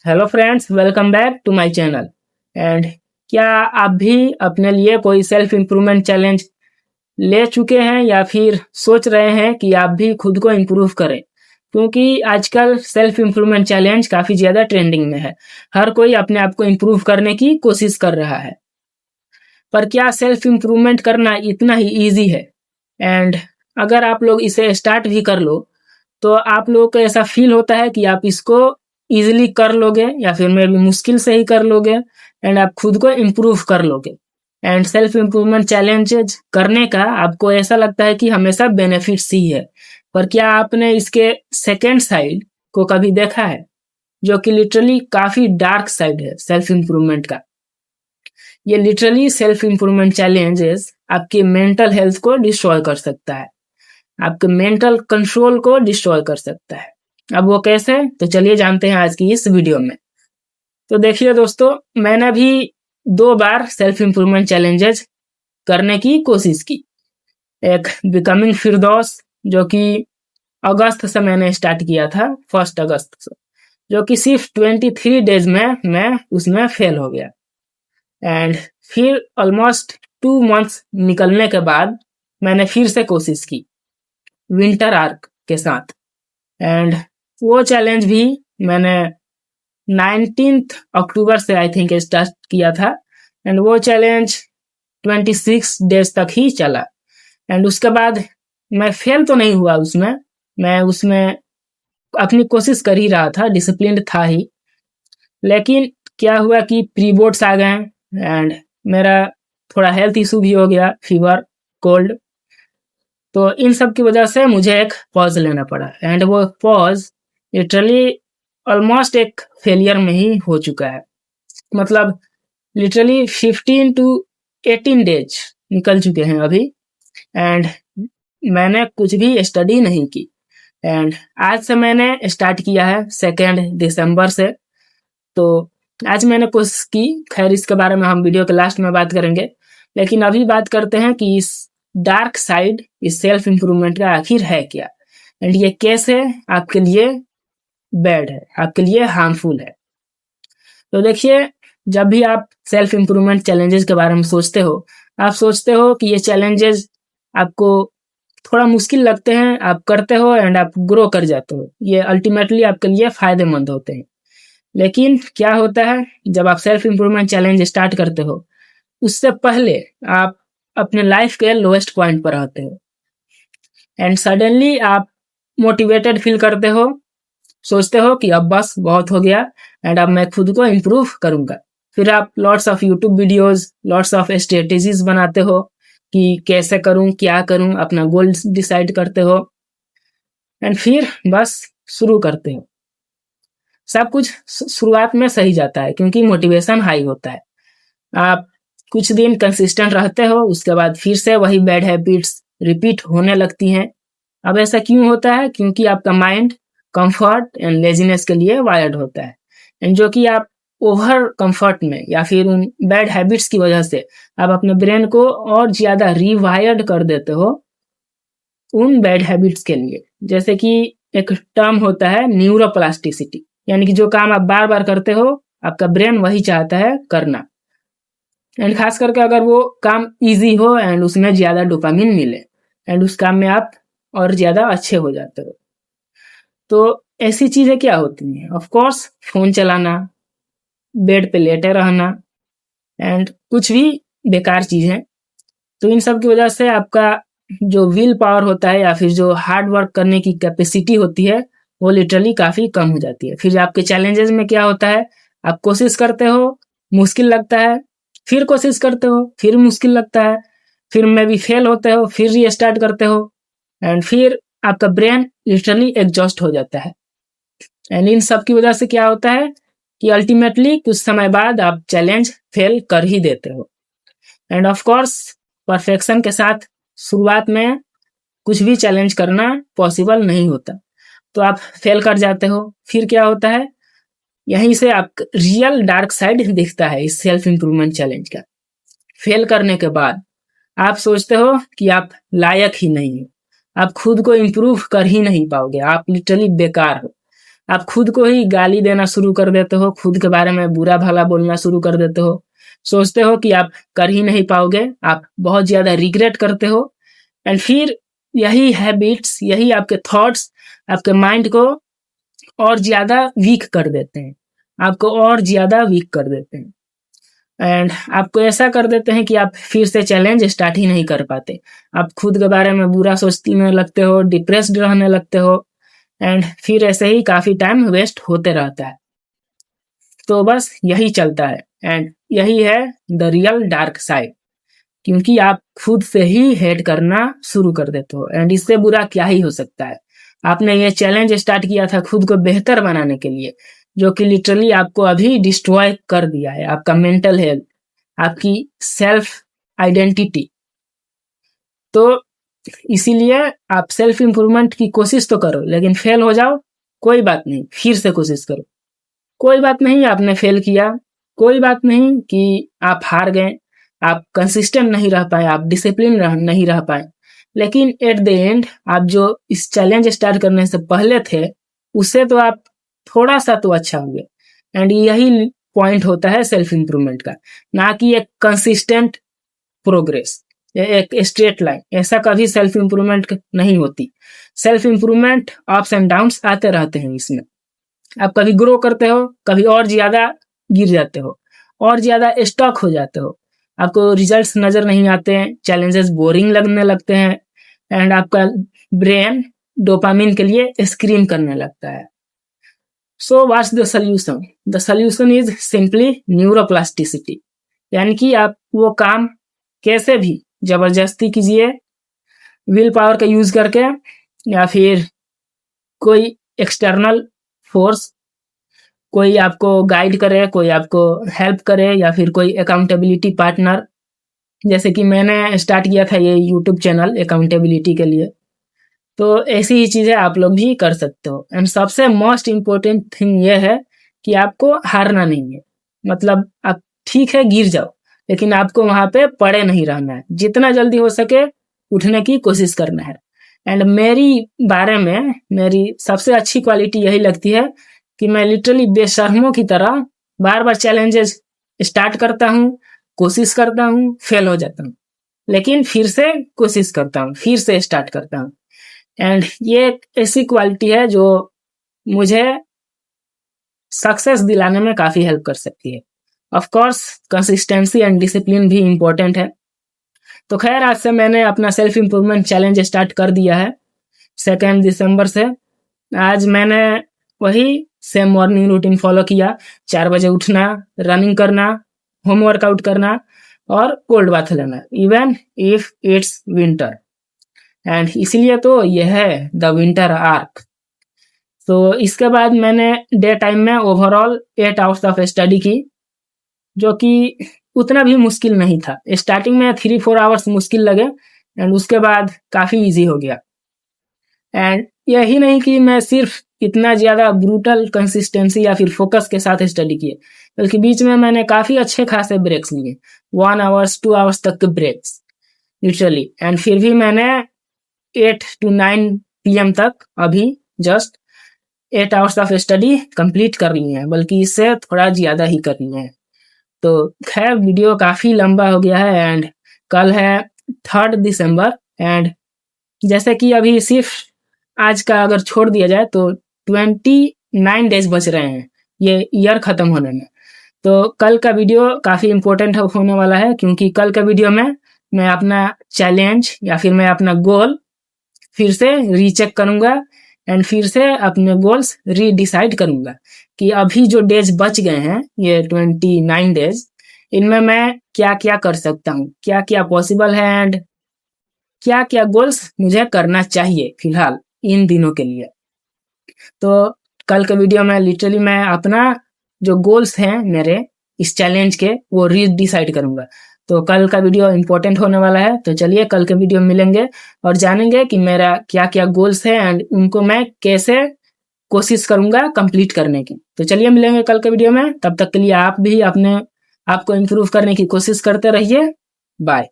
Hello friends, welcome back to my channel. And क्या आप भी अपने लिए कोई सेल्फ इम्प्रूवमेंट चैलेंज ले चुके हैं या फिर सोच रहे हैं कि आप भी खुद को इम्प्रूव करें? क्योंकि आजकल सेल्फ इम्प्रूवमेंट चैलेंज काफ़ी ज़्यादा ट्रेंडिंग में है। हर कोई अपने आप को इम्प्रूव करने की कोशिश कर रहा है। पर क्या सेल्फ इम्प्रूवमेंट करना इतना ही ईजी है? एंड अगर आप लोग इसे स्टार्ट भी कर लो तो आप लोगों को ऐसा फील होता है कि आप इसको इजीली कर लोगे या फिर मे भी मुश्किल से ही कर लोगे एंड आप खुद को इम्प्रूव कर लोगे। एंड सेल्फ इम्प्रूवमेंट चैलेंजेज करने का आपको ऐसा लगता है कि हमेशा बेनिफिट्स ही है। पर क्या आपने इसके सेकेंड साइड को कभी देखा है, जो कि लिटरली काफ़ी डार्क साइड है सेल्फ इम्प्रूवमेंट का? ये लिटरली सेल्फ इम्प्रूवमेंट चैलेंजेस आपके मेंटल हेल्थ को डिस्ट्रॉय कर सकता है, आपके मेंटल कंट्रोल को डिस्ट्रॉय कर सकता है। अब वो कैसे, तो चलिए जानते हैं आज की इस वीडियो में। तो देखिए दोस्तों, मैंने भी 2 बार सेल्फ इम्प्रूवमेंट चैलेंजेस करने की कोशिश की। एक बिकमिंग फिरदौस, जो कि अगस्त से मैंने स्टार्ट किया था, 1 अगस्त से, जो कि सिर्फ 23 डेज में मैं उसमें फेल हो गया। एंड फिर ऑलमोस्ट 2 मंथ्स निकलने के बाद मैंने फिर से कोशिश की विंटर आर्क के साथ। एंड वो चैलेंज भी मैंने 19 अक्टूबर से आई थिंक स्टार्ट किया था। एंड वो चैलेंज 26 डेज तक ही चला। एंड उसके बाद मैं फेल तो नहीं हुआ उसमें, मैं उसमें अपनी कोशिश कर ही रहा था, डिसिप्लिन था ही। लेकिन क्या हुआ कि प्री बोर्ड्स आ गए एंड मेरा थोड़ा हेल्थ इशू भी हो गया, फीवर, कोल्ड। तो इन सब की वजह से मुझे एक पॉज लेना पड़ा। एंड वो पॉज लिटरली ऑलमोस्ट एक फेलियर में ही हो चुका है। मतलब लिटरली 15 टू 18 डेज निकल चुके हैं अभी। एंड मैंने कुछ भी स्टडी नहीं की। एंड आज से मैंने स्टार्ट किया है 2 दिसंबर से। तो आज मैंने कोशिश की, खैर इसके बारे में हम वीडियो के लास्ट में बात करेंगे। लेकिन अभी बात करते हैं कि इस डार्क साइड, इस सेल्फ इम्प्रूवमेंट का आखिर है क्या, एंड ये कैसे आपके लिए बैड है, आपके लिए हार्मफुल है। तो देखिए, जब भी आप सेल्फ इम्प्रूवमेंट चैलेंजेस के बारे में सोचते हो, आप सोचते हो कि ये चैलेंजेस आपको थोड़ा मुश्किल लगते हैं, आप करते हो एंड आप ग्रो कर जाते हो, ये अल्टीमेटली आपके लिए फ़ायदेमंद होते हैं। लेकिन क्या होता है, जब आप सेल्फ इम्प्रूवमेंट चैलेंज स्टार्ट करते हो, उससे पहले आप अपने लाइफ के लोएस्ट पॉइंट पर आते हो एंड सडनली आप मोटिवेटेड फील करते हो, सोचते हो कि अब बस बहुत हो गया एंड अब मैं खुद को इम्प्रूव करूंगा। फिर आप lots of YouTube videos, lots of strategies बनाते हो कि कैसे करूं, क्या करूं, अपना गोल डिसाइड करते हो एंड फिर बस शुरू करते हो। सब कुछ शुरुआत में सही जाता है क्योंकि मोटिवेशन हाई होता है। आप कुछ दिन कंसिस्टेंट रहते हो, उसके बाद फिर से वही बैड हैबिट्स रिपीट होने लगती हैं। अब ऐसा क्यों होता है? क्योंकि आपका माइंड कंफर्ट एंड लेजीनेस के लिए वायर्ड होता है। एंड जो कि आप ओवर कंफर्ट में या फिर उन बैड हैबिट्स की वजह से आप अपने ब्रेन को और ज़्यादा रिवायर्ड कर देते हो उन बैड हैबिट्स के लिए। जैसे कि एक टर्म होता है न्यूरोप्लास्टिसिटी, यानी कि जो काम आप बार बार करते हो, आपका ब्रेन वही चाहता है करना। एंड खास करके अगर वो काम इजी हो एंड उसमें ज़्यादा डोपामिन मिले एंड उस काम में आप और ज़्यादा अच्छे हो जाते हो। तो ऐसी चीज़ें क्या होती हैं? ऑफ कोर्स फ़ोन चलाना, बेड पे लेटे रहना एंड कुछ भी बेकार चीज़ें। तो इन सब की वजह से आपका जो विल पावर होता है या फिर जो हार्ड वर्क करने की कैपेसिटी होती है, वो लिटरली काफ़ी कम हो जाती है। फिर आपके चैलेंजेस में क्या होता है, आप कोशिश करते हो, मुश्किल लगता है, फिर कोशिश करते हो, फिर मुश्किल लगता है, फिर में भी फेल होते हो, फिर रीस्टार्ट करते हो एंड फिर आपका ब्रेन लिटरली एग्जॉस्ट हो जाता है। एंड इन सब की वजह से क्या होता है कि अल्टीमेटली कुछ समय बाद आप चैलेंज फेल कर ही देते हो। एंड ऑफ कोर्स परफेक्शन के साथ शुरुआत में कुछ भी चैलेंज करना पॉसिबल नहीं होता, तो आप फेल कर जाते हो। फिर क्या होता है, यहीं से आप रियल डार्क साइड दिखता है इस सेल्फ इम्प्रूवमेंट चैलेंज का। फेल करने के बाद आप सोचते हो कि आप लायक ही नहीं हो, आप खुद को इम्प्रूव कर ही नहीं पाओगे, आप लिटरली बेकार हो। आप खुद को ही गाली देना शुरू कर देते हो, खुद के बारे में बुरा भला बोलना शुरू कर देते हो, सोचते हो कि आप कर ही नहीं पाओगे, आप बहुत ज़्यादा रिग्रेट करते हो। एंड फिर यही हैबिट्स, यही आपके थॉट्स आपके माइंड को और ज़्यादा वीक कर देते हैं, आपको और ज़्यादा वीक कर देते हैं। एंड आपको ऐसा कर देते हैं कि आप फिर से चैलेंज स्टार्ट ही नहीं कर पाते। आप खुद के बारे में बुरा सोचने लगते हो, डिप्रेस्ड रहने लगते हो, एंड फिर ऐसे ही काफ़ी टाइम वेस्ट होते रहता है। तो बस यही चलता है, एंड यही है द रियल डार्क साइड, क्योंकि आप खुद से ही हेट करना शुरू कर देते हो। एंड इससे बुरा क्या ही हो सकता है। आपने ये चैलेंज स्टार्ट किया था खुद को बेहतर बनाने के लिए, जो कि लिटरली आपको अभी डिस्ट्रॉय कर दिया है, आपका मेंटल हेल्थ, आपकी सेल्फ आइडेंटिटी। तो इसीलिए आप सेल्फ इम्प्रूवमेंट की कोशिश तो करो, लेकिन फेल हो जाओ कोई बात नहीं, फिर से कोशिश करो। कोई बात नहीं आपने फेल किया, कोई बात नहीं कि आप हार गए, आप कंसिस्टेंट नहीं रह पाए, आप डिसिप्लिन नहीं रह पाए, लेकिन एट द एंड आप जो इस चैलेंज स्टार्ट करने से पहले थे, उससे तो आप थोड़ा सा तो अच्छा हुए। एंड यही पॉइंट होता है सेल्फ इम्प्रूवमेंट का, ना कि एक कंसिस्टेंट प्रोग्रेस, एक स्ट्रेट लाइन। ऐसा कभी सेल्फ इम्प्रूवमेंट नहीं होती। Self improvement ups and downs आते रहते हैं इसमें। आप कभी ग्रो करते हो, कभी और ज़्यादा गिर जाते हो, और ज़्यादा स्टक हो जाते हो, आपको रिजल्ट्स नज़र नहीं आते हैं, चैलेंजेस बोरिंग लगने लगते हैं, एंड आपका ब्रेन डोपामिन के लिए स्क्रीम करने लगता है। So what's the solution? The solution is simply neuroplasticity, यानी कि आप वो काम कैसे भी जबरदस्ती कीजिए, विल पावर का यूज करके, या फिर कोई एक्सटर्नल फोर्स, कोई आपको गाइड करे, कोई आपको हेल्प करे, या फिर कोई अकाउंटेबिलिटी पार्टनर। जैसे कि मैंने स्टार्ट किया था ये यूट्यूब चैनल अकाउंटेबिलिटी के लिए, तो ऐसी ही चीज़ें आप लोग भी कर सकते हो। एंड सबसे मोस्ट इम्पोर्टेंट थिंग ये है कि आपको हारना नहीं है। मतलब आप ठीक है गिर जाओ, लेकिन आपको वहाँ पे पड़े नहीं रहना है, जितना जल्दी हो सके उठने की कोशिश करना है। एंड मेरी बारे में मेरी सबसे अच्छी क्वालिटी यही लगती है कि मैं लिटरली बेशर्मों की तरह बार बार चैलेंजेस स्टार्ट करता हूँ, कोशिश करता हूँ, फेल हो जाता हूँ, लेकिन फिर से कोशिश करता हूँ, फिर से स्टार्ट करता हूँ। एंड ये एक ऐसी क्वालिटी है जो मुझे सक्सेस दिलाने में काफ़ी हेल्प कर सकती है। Of course consistency and discipline भी इम्पोर्टेंट है। तो खैर आज से मैंने अपना सेल्फ इम्प्रूवमेंट चैलेंज स्टार्ट कर दिया है 2 दिसंबर से। आज मैंने वही सेम मॉर्निंग रूटीन फॉलो किया, 4 बजे उठना, रनिंग करना, होम वर्कआउट करना और कोल्ड बाथ लेना, even if it's winter. And इसीलिए तो यह है द विंटर आर्क। तो इसके बाद मैंने डे टाइम में ओवरऑल 8 आवर्स ऑफ स्टडी की, जो कि उतना भी मुश्किल नहीं था। स्टार्टिंग में 3-4 आवर्स मुश्किल लगे, एंड उसके बाद काफ़ी इजी हो गया। एंड यही नहीं कि मैं सिर्फ इतना ज़्यादा ब्रूटल कंसिस्टेंसी या फिर फोकस के साथ स्टडी किए, बल्कि बीच में मैंने काफ़ी अच्छे खासे ब्रेक्स लिए, 1 आवर्स 2 आवर्स तक के ब्रेक्स लिटरली। एंड फिर भी मैंने 8 to 9 PM तक अभी just 8 hours of study complete कर ली है, बल्कि इससे थोड़ा ज़्यादा ही करनी है। तो खैर वीडियो काफ़ी लंबा हो गया है, एंड कल है 3 दिसंबर, एंड जैसे कि अभी सिर्फ आज का अगर छोड़ दिया जाए तो 29 डेज बच रहे हैं ये ईयर ख़त्म होने में। तो कल का वीडियो काफ़ी इम्पोर्टेंट होने वाला है, क्योंकि कल का वीडियो में मैं अपना चैलेंज या फिर मैं अपना गोल फिर से रीचेक करूँगा, एंड फिर से अपने गोल्स रीडिसाइड करूँगा कि अभी जो डेज बच गए हैं ये 29 डेज, इनमें मैं क्या क्या कर सकता हूँ, क्या क्या पॉसिबल है, एंड क्या क्या गोल्स मुझे करना चाहिए फिलहाल इन दिनों के लिए। तो कल के वीडियो में लिटरली मैं अपना जो गोल्स हैं मेरे इस चैलेंज के वो रीडिसाइड करूँगा। तो कल का वीडियो इम्पोर्टेंट होने वाला है। तो चलिए कल के वीडियो में मिलेंगे और जानेंगे कि मेरा क्या क्या गोल्स है, एंड उनको मैं कैसे कोशिश करूँगा कंप्लीट करने की। तो चलिए मिलेंगे कल के वीडियो में। तब तक के लिए आप भी अपने आप को इम्प्रूव करने की कोशिश करते रहिए। बाय।